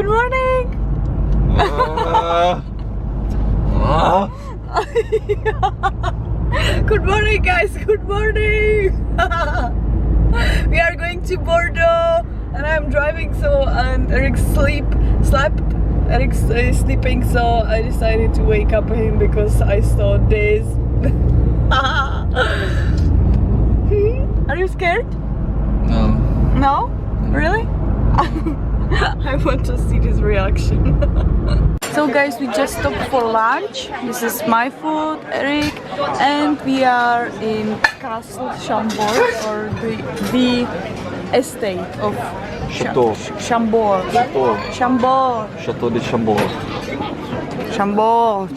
morning! Good morning, guys! Good morning! We are going to Bordeaux and I'm driving, and Erik slept. Erik's sleeping, so I decided to wake up him because I saw this. Are you scared? No. No? Really? I want to see this reaction. So guys, we just stopped for lunch. This is my food, Erik, and we are in Castle Shambo, or the estate of Chateau. Shambo. Shambo. Chateau de Shambo. Shambo.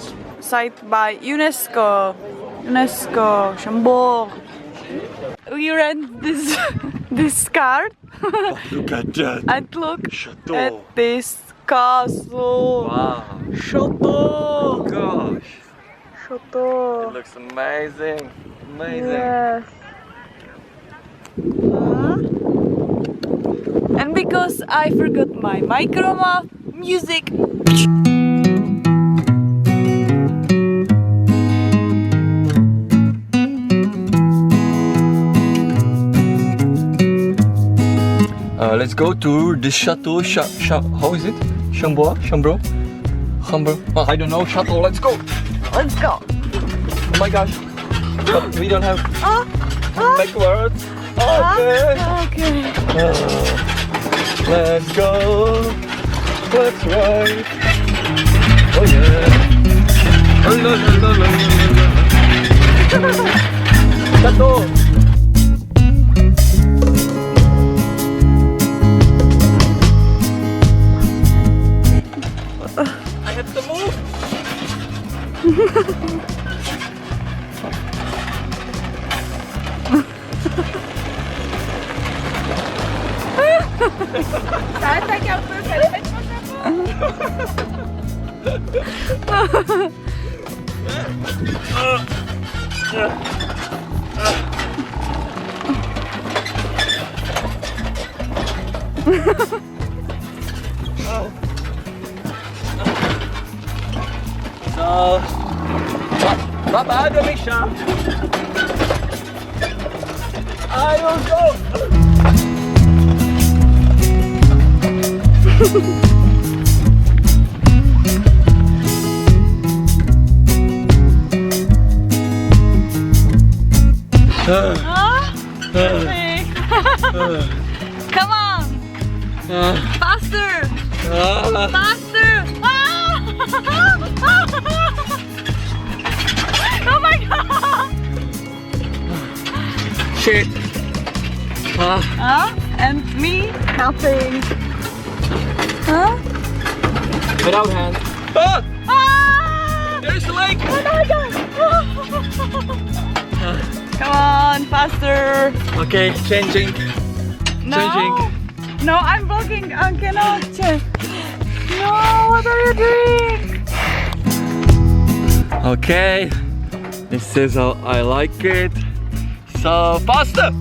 Site by UNESCO. UNESCO. Shambo. We rent this card. Look at that. And look Chateau. at this castle. Wow. Chateau. Gosh. Chateau. It looks amazing. Amazing. Yes. And because I forgot my microphone, music. Let's go to the chateau. How is it? Shambo? Oh, I don't know. Chateau. Let's go. Let's go. Oh my gosh. But we don't have backwards. Okay. Okay. Let's go. Let's ride. Oh yeah. Oh, la. Chateau. I have to move. So, bye-bye, Domisha. I will go. Come on! Faster! Faster! Oh my god! Shit. And me? Nothing. Huh? Without hands. There's a lake. Oh my god! Come on, faster! Okay, changing. No! Changing. No, I'm vlogging. I cannot change. No, what are you doing? Okay, this is how I like it. So faster,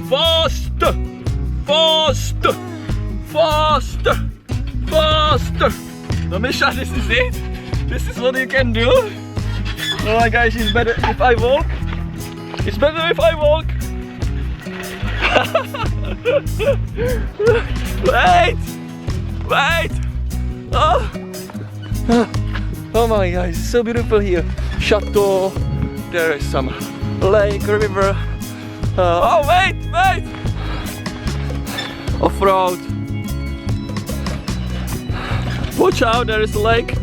faster, faster, faster, faster. Domisha, this is it. This is what you can do. Oh my gosh, it's better if I walk. It's better if I walk. Wait. Oh my god, it's so beautiful here. Chateau, there is some lake, river. Oh wait! Off-road. Watch out, there is a lake.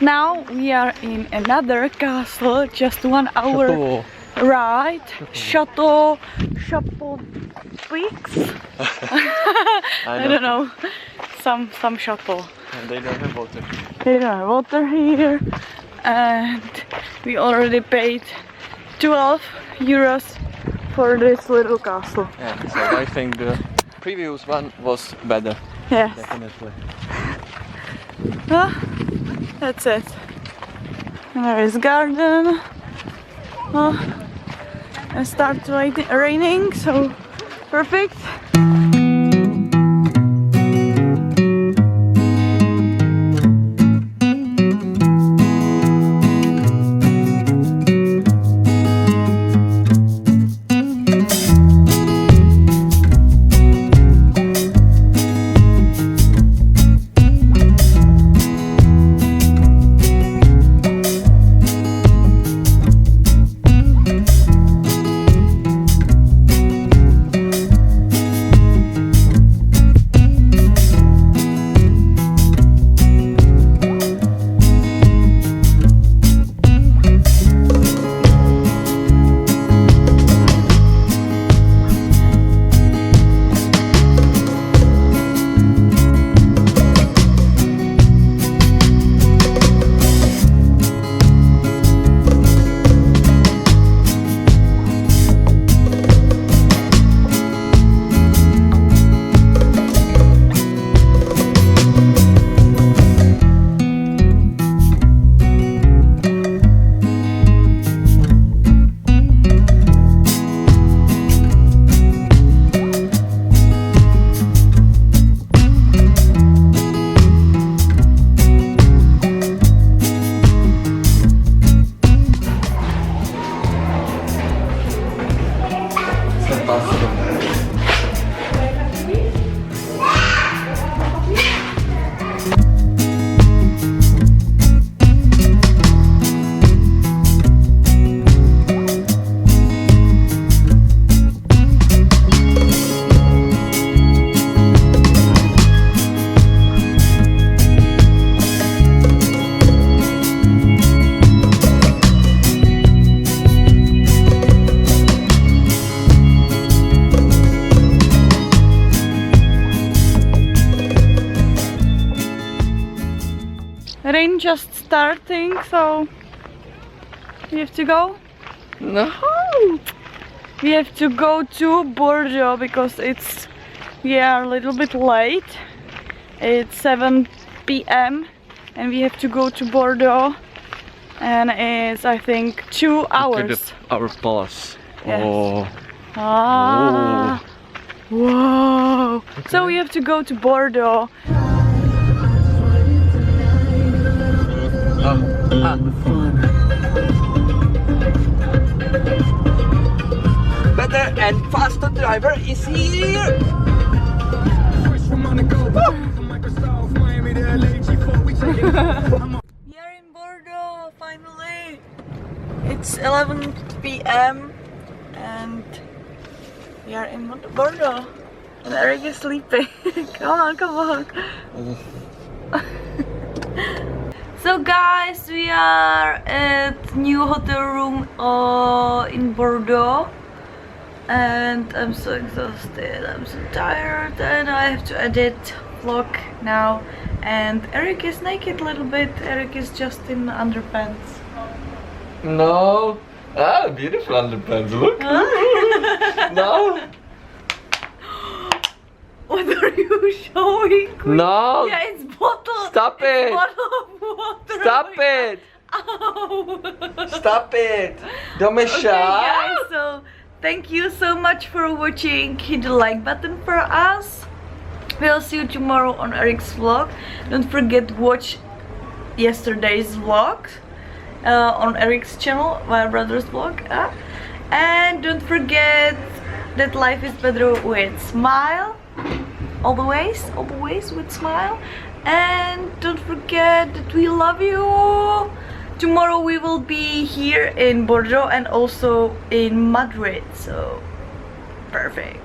Now we are in another castle, just 1 hour Chateau. Right, Chateau Peaks. I don't know. Some chateau. And they don't have water. They don't have water here, and we already paid 12 euros for this little castle. Yeah, so I think the previous one was better. Yes. Definitely. That's it. And there is garden. It starts raining, so perfect. Rain just starting, so we have to go. No. We have to go to Bordeaux because we are a little bit late. It's 7 p.m. and we have to go to Bordeaux, and it's I think 2 hours. To our palace. Yes. Oh. Ah. Whoa. Okay. So we have to go to Bordeaux. Better and faster driver is here. We are in Bordeaux finally. It's 11 p.m. and we are in Bordeaux. And Erik is sleeping. Come on, come on. So guys, we are at new hotel room in Bordeaux, and I'm so exhausted, I'm so tired, and I have to edit vlog now. And Erik is naked a little bit. Erik is just in underpants. No. Ah, beautiful underpants, look. No. What are you showing? No. Yeah, it's bottle. Stop it. Bottle of water. Stop it. Ow. Stop it. Domisha. Okay guys, so thank you so much for watching. Hit the like button for us. We'll see you tomorrow on Erik's vlog. Don't forget to watch yesterday's vlog on Erik's channel, VIRALBROTHERS vlog. And don't forget that life is better with smile. Always with smile. And don't forget that we love you. Tomorrow we will be here in Bordeaux and also in Madrid, so perfect.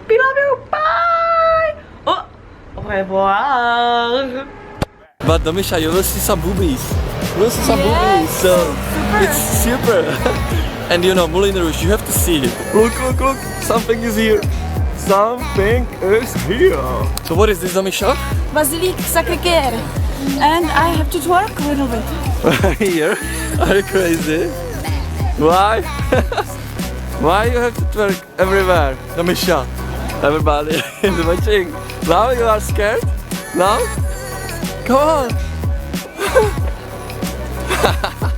We love you. Bye. Au revoir. But Domisha, you will see some boobies. You will see some Yes, boobies, so super. it's super. And you know, Moulin Rouge, you have to see it. Look, look, look, something is here. Something is here. So what is this, Domisha? Basilique Sacré-Cœur. And I have to twerk a little bit. Here? Are you crazy? Why? Why you have to twerk everywhere, Domisha? Everybody is watching. Now you are scared? Now? Come on!